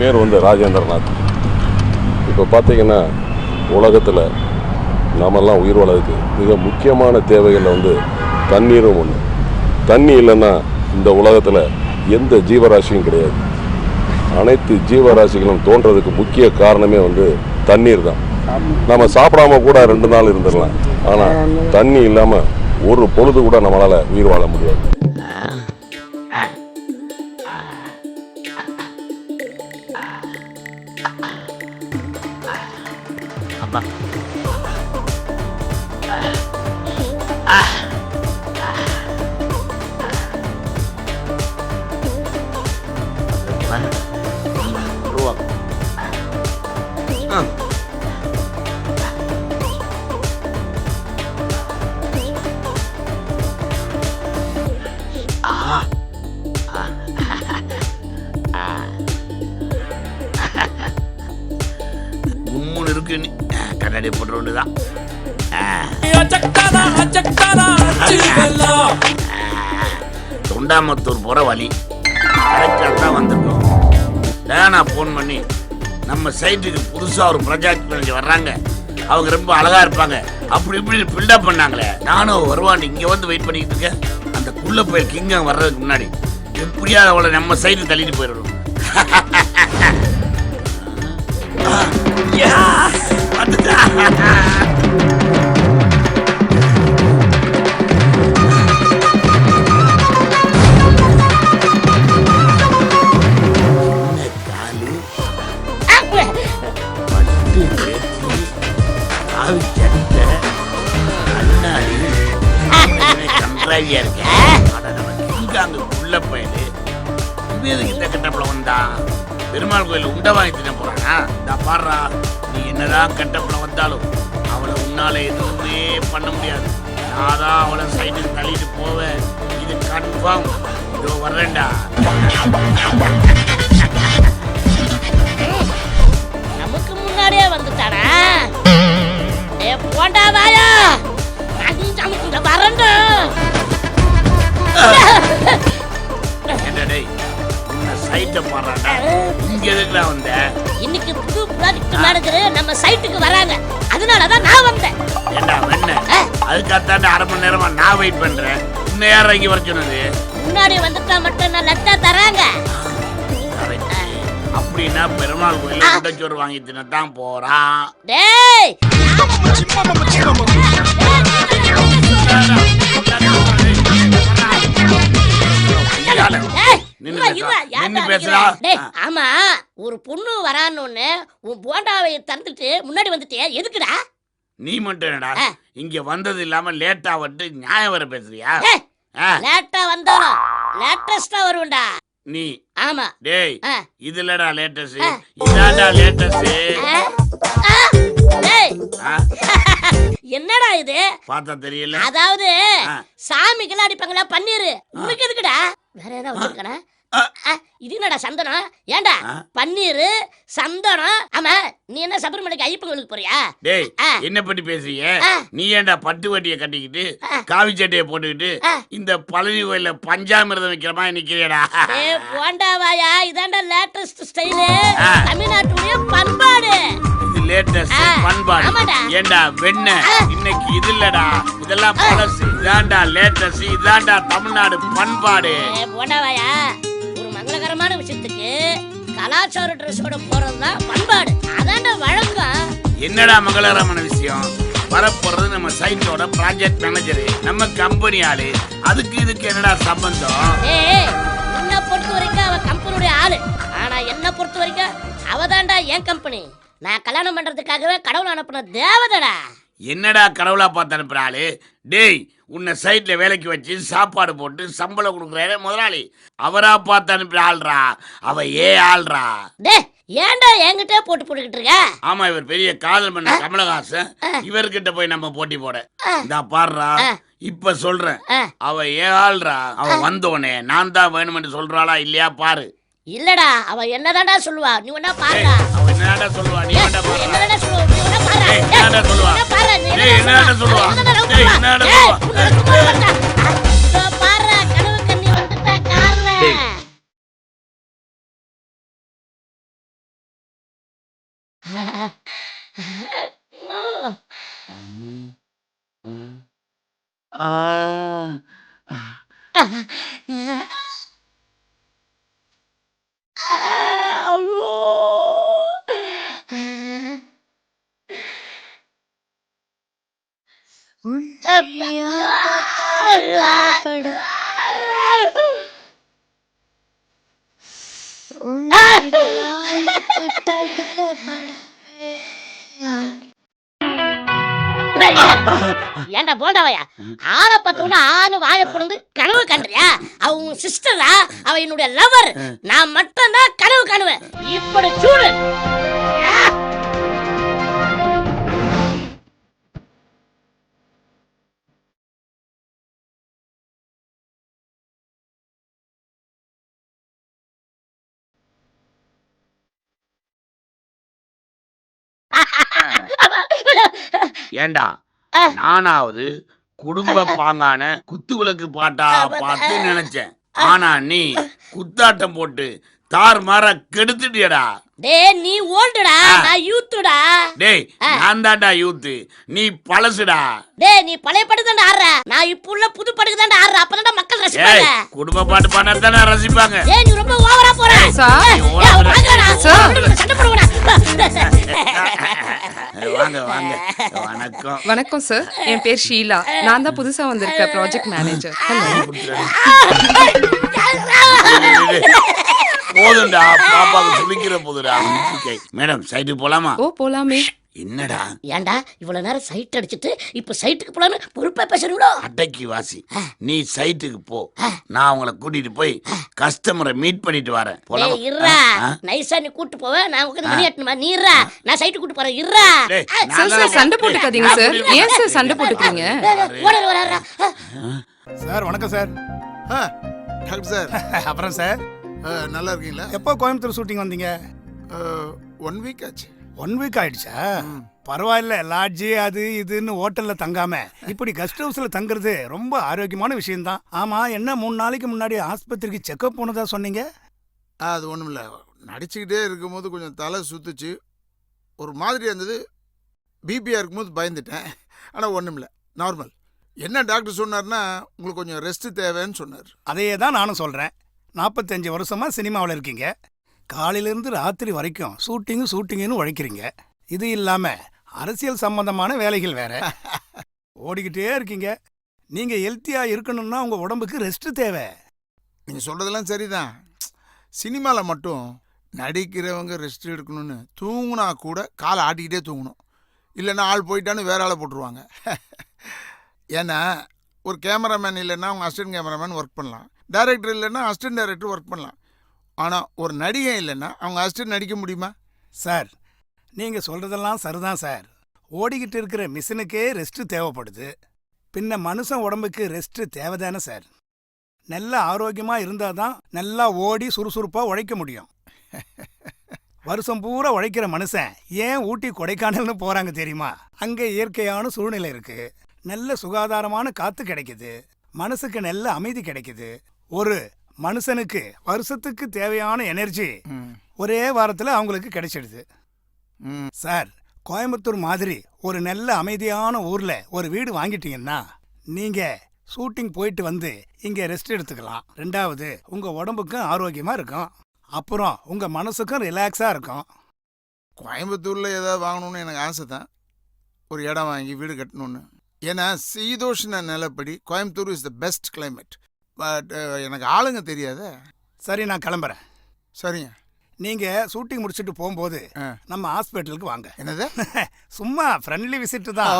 பேர் ராஜேந்திரநாத். இப்போ பார்த்தீங்கன்னா உலகத்தில் நாமெல்லாம் உயிர் வாழறதுக்கு மிக முக்கியமான தேவைகளில் தண்ணீரும் ஒன்று. தண்ணி இல்லைன்னா இந்த உலகத்தில் எந்த ஜீவராசியும் கிடையாது. அனைத்து ஜீவராசிகளும் தோன்றதுக்கு முக்கிய காரணமே தண்ணீர் தான். நம்ம சாப்பிடாம கூட 2 நாள் இருந்துடலாம், ஆனால் தண்ணி இல்லாமல் ஒரு பொழுது கூட நம்மளால் உயிர் வாழ முடியாது. கண்ணாடி போட்டு ஒண்ணுதான். தொண்டாமத்தூர் போற வழி கரெக்டா தான் வந்திருக்கோம். நான் போன் பண்ணி நம்ம சைட்டுக்கு புதுசா ஒரு ப்ராஜெக்ட் மேனேஜர் வர்றாங்க, அவங்க ரொம்ப அழகா இருப்பாங்க அப்படி இப்படி பில்டப் பண்ணாங்களே. நானும் வருவான் இங்க வெயிட் பண்ணிட்டு இருக்கேன். அந்த குள்ள போய் கிங்க வர்றதுக்கு முன்னாடி எப்படியாவது அவளை நம்ம சைட்டு தள்ளிட்டு போயிடணும். பெருமாள் கோயில் உண்டை வாங்கி தின போறானா? பாடுறா, நீ என்னதான் கெட்டப்பட வந்தாலும் அவளை உன்னால எதுவுமே பண்ண முடியாது. நான் தான் அவளை சைடுக்கு தள்ளிட்டு போவேன், இது கன்ஃபார்ம். இதோ வர்றேன்டா. நமக்கு முன்னாடியே வந்துட்டானா? போண்டா வாயா, வரண்டா. சைட்டை பாடுறாண்டா, இங்க எதுக்குடா வந்த? இன்னைக்கு புது ப்ராஜெக்ட் மேனேஜர் நம்ம சைட்டுக்கு வராங்க, அதனாலதான் நான் வந்தேன். ஏண்டா வெண்ண, அதுக்காகத்தான் 1/2 மணி நேரமா நான் வெயிட் பண்றேன். இன்னும் யாரும் இங்க வர சொன்னது? முன்னாடி வந்துட்டா மட்டும் நான் லட்டா தராங்க. அப்படின்னா பெருமாள் கோயில உண்டச்சோறு வாங்கி தின்னதான் போறான். டேய் ஆமா, ஒரு பொண்ணு வரான்னு உன் போண்டாவை தந்துட்டு முன்னாடி வந்துட்டியா? எதுக்குடா? நீ மட்டும் என்னடா இங்க வந்தது இல்லாம லேட்டா வந்து நியாயம் வர பேசுறியா? லேட்டா வந்தாலும் லேட்டஸ்டா வருவண்டா நீ. ஆமா டேய், இதுலடா லேட்டஸ்ட், இதாடா லேட்டஸ்ட். என்னடா இது பார்த்தா தெரியல? அதாவது சாமிக்கெல்லாம் அடிப்பாங்களா பன்னீர், உனக்கு எதுக்குடா? வேற ஏதாவது வச்சிருக்கானா? இது என்னடா சந்தனம்? ஏண்டா பன்னீர் சந்தனம்? ஆமா, நீ என்ன சபரிமலைக்கு ஐயப்பன் கோயிலுக்கு போறியா? டேய், என்ன பத்தி பேசுறீங்க? நீ ஏண்டா பட்டு வட்டியை கட்டிக்கிட்டு காவி சட்டையை போட்டுக்கிட்டு இந்த பழனி கோயில பஞ்சாமிரதம் வைக்கிற மாதிரி நிக்கிறியடா? போண்டாவாயா, இதாண்டா லேட்டஸ்ட் ஸ்டைலு, தமிழ்நாட்டுடைய பண்பாடு. லேட்டஸ்ட் பண்பாடு? ஏண்டா வெண்ண, இன்னைக்கு இது இல்லடா, இதெல்லாம் பழசு. இதாண்டா லேட்டஸ்ட், இதாண்டா தமிழ்நாடு பண்பாடு. போண்டாவாயா, ஒரு மங்களகரமான விஷயத்துக்கு கலாச்சார ட்ரெஸ்ஸோட போறதுதான் பண்பாடு, அதாண்டா வழக்கம். என்னடா மங்களகரமான விஷயம்? வரப்போறது நம்ம சைட்டோட ப்ராஜெக்ட் மேனேஜர், நம்ம கம்பெனி ஆளு. அதுக்கு இதுக்கு என்னடா சம்பந்தம்? என்ன பொறுத்த வரைக்கும் அவ கம்பெனியோட ஆளு, ஆனா என்ன பொறுத்த வரைக்கும் அவதாண்டா என் கம்பெனி. நான் கல்யாணம் பண்றதுக்காகவே கடவுள் அனுப்புன தேவதடா. என்னடா கடவுளா பார்த்து அனுப்புற ஆளு? டேய், உன்னை சைட்ல வேலைக்கு வச்சு சாப்பாடு போட்டு சம்பளம் கொடுக்குறாரு முதலாளி, அவரா பார்த்து அனுப்புற ஆள்ரா. அவ ஆள்ரா. டேய், ஏன்டா என்கிட்ட போட்டு போட்டுக்கிட்டு இருக்க? ஆமா, இவர் பெரிய காதல் பண்ண கமலஹாசன், இவர்கிட்ட போய் நம்ம போட்டி போட. இந்த பாடுறா, இப்ப சொல்றேன், அவ ஆள்ரா. அவ வந்தோடனே நான் தான் வேணும்னு சொல்றாளா இல்லையா பாரு. இல்லடா, அவ என்னதான்டா சொல்லுவா, நீ வேணா பாருடா. அவ என்னடா சொல்லுவா, நீ வேணா பாரு. என்னடா சொல்லுவா, நீ வேணா பாரு. என்னடா சொல்லுவா, என்னடா சொல்லுவா, என்னடா சொல்லுவா. ஏன்டா போண்டாவையா ஆளை பார்த்தோன்னா ஆளு வாயை பொழுது கனவு காண்றியா? அவ உன் சிஸ்டரா? அவ என்னுடைய லவர். நான் மட்டும் தான் கனவு காணுவேன். இப்படி சூடு. ஏண்டா நானாவது குடும்ப பாங்கான குத்து விளக்கு பாட்டா பார்த்து நினைச்சேன். ஆனா நீ குத்தாட்டம் போட்டு தார் மாற கெடுத்துட்டியடா. டேய் நீ ஓல்டுடா, நான் யூத்துடா. டேய் நான் தான்டா யூத்து, நீ பழசுடா. டேய் நீ பழைய பாட்டு தான்டா ஆடுற, நான் இப்ப உள்ள புது பாட்டுக்கு தான்டா ஆடுற. அப்பதான் மக்கள் ரசிப்பாங்க. குடும்ப பாட்டு பாடுறத தானே ரசிப்பாங்க. டேய் நீ ரொம்ப ஓவரா போற. சண்டை போடுங்கடா. வாங்க வாங்க. வணக்கம். வணக்கம் சார், என் பேர் ஷீலா. நான் தான் புதுசா வந்திருக்க ப்ராஜெக்ட் மேனேஜர். போதும்டா, பாப்பாவுக்கு சுளிக்கிற போதுடா. மேடம் சைட்டுக்கு போலாமா? ஓ போலாமே. என்னடா ஏன்டா இவ்வளவு நேரம் சைட் அடிச்சிட்டு இப்ப சைட்டுக்கு போலான்னு பொறுப்பா பேசுறீங்களோ? அட்டைக்கு வாசி, நீ சைட்டுக்கு போ, நான் அவங்கள கூட்டிட்டு போய் கஸ்டமரை மீட் பண்ணிட்டு வரேன். போலாமா? இருடா, நைஸா நீ கூட்டு போவ, நான் உட்கார்ந்து மணி ஆட்டணுமா? நீ இருடா, நான் சைட்டு கூட்டு போறேன். இருடா. சார் சார் சண்டை போட்டுக்காதீங்க சார். ஏன் சார் சண்டை போட்டுக்கிறீங்க? சார் வணக்கம் சார். Doctor sir. அப்புறம் சார் நல்லா இருக்கீங்களா? எப்போ கோயம்புத்தூர் ஷூட்டிங் வந்தீங்க? 1 வீக் ஆச்சு. 1 வீக் ஆயிடுச்சா? பரவாயில்ல, லாட்ஜி அது இதுன்னு ஹோட்டல்ல தங்காம இப்படி கெஸ்ட் ஹவுஸ்ல தங்குறது ரொம்ப ஆரோக்கியமான விஷயம்தான். ஆமா, என்ன 3 நாளைக்கு முன்னாடி ஆஸ்பத்திரிக்கு செக்அப் போனதா சொன்னீங்க? அது ஒன்றும் இல்லை, நடிச்சுக்கிட்டே இருக்கும்போது கொஞ்சம் தலை சுத்துச்சு, ஒரு மாதிரி இருந்தது. பிபியாக இருக்கும்போது பயந்துட்டேன். ஆனால் ஒன்றும் இல்லை, நார்மல். என்ன டாக்டர் சொன்னார்னா உங்களுக்கு கொஞ்சம் ரெஸ்ட் தேவைன்னு சொன்னார். அதையே தான் நானும் சொல்றேன். 45 வருஷமா சினிமாவில் இருக்கீங்க. காலையிலேருந்து ராத்திரி வரைக்கும் ஷூட்டிங்குன்னு உழைக்கிறீங்க. இது இல்லாம அரசியல் சம்பந்தமான வேலைகள் வேற ஓடிக்கிட்டே இருக்கீங்க. நீங்க ஹெல்த்தியா இருக்கணும்னா உங்க உடம்புக்கு ரெஸ்ட் தேவை. நீங்கள் சொல்கிறதெல்லாம் சரிதான். சினிமாவில் மட்டும் நடிக்கிறவங்க ரெஸ்ட் எடுக்கணும்னு தூங்குனா கூட காலை ஆட்டிக்கிட்டே தூங்கணும், இல்லைன்னா ஆள் போயிட்டான்னு வேற ஆளை போட்டுருவாங்க. ஏன்னா ஒரு கேமராமேன் இல்லைன்னா அவங்க அசிஸ்டன்ட் கேமராமேன் ஒர்க் பண்ணலாம், டைரக்டர் இல்லைன்னா அசிஸ்டன்ட் டைரக்டர் ஒர்க் பண்ணலாம். ஆனால் ஒரு நடிகை இல்லைன்னா அவங்க அசிஸ்டன்ட் நடிக்க முடியுமா? சார் நீங்கள் சொல்கிறதெல்லாம் சரிதான் சார். ஓடிக்கிட்டு இருக்கிற மிஷினுக்கே ரெஸ்ட்டு தேவைப்படுது, பின்ன மனுஷன் உடம்புக்கு ரெஸ்ட்டு தேவைதானே சார்? நல்லா ஆரோக்கியமாக இருந்தால் தான் நல்லா ஓடி சுறுசுறுப்பாக உழைக்க முடியும். வருஷம் பூரா உழைக்கிற மனுஷன் ஏன் ஊட்டி கொடைக்கானல்னு போகிறாங்க தெரியுமா? அங்கே இயற்கையான சூழ்நிலை இருக்குது, நல்ல சுகாதாரமான காற்று கிடைக்குது, மனசுக்கு நல்ல அமைதி கிடைக்குது. ஒரு மனுஷனுக்கு வருஷத்துக்கு தேவையான எனர்ஜி ஒரே வாரத்தில் அவங்களுக்கு கிடைச்சிடுது. சார், கோயம்புத்தூர் மாதிரி ஒரு நல்ல அமைதியான ஊரில் ஒரு வீடு வாங்கிட்டீங்கன்னா நீங்கள் ஷூட்டிங் போயிட்டு வந்து இங்கே ரெஸ்ட் எடுத்துக்கலாம். 2வது உங்கள் உடம்புக்கும் ஆரோக்கியமாக இருக்கும், அப்புறம் உங்கள் மனசுக்கும் ரிலாக்ஸாக இருக்கும். கோயம்புத்தூரில் ஏதாவது வாங்கணும்னு எனக்கு ஆசை தான், ஒரு இடம் வாங்கி வீடு கட்டணும்னு. ஏன்னா சீதோஷ்ண நிலப்படி Coimbatore is the best climate. But எனக்கு ஆளுங்க தெரியாத. சரி, நான் கிளம்புறேன். சரிங்க. நீங்கள் ஷூட்டிங் முடிச்சுட்டு போகும்போது நம்ம ஹாஸ்பிட்டலுக்கு வாங்க. என்னது? சும்மா ஃப்ரெண்ட்லி விசிட்டு தான்.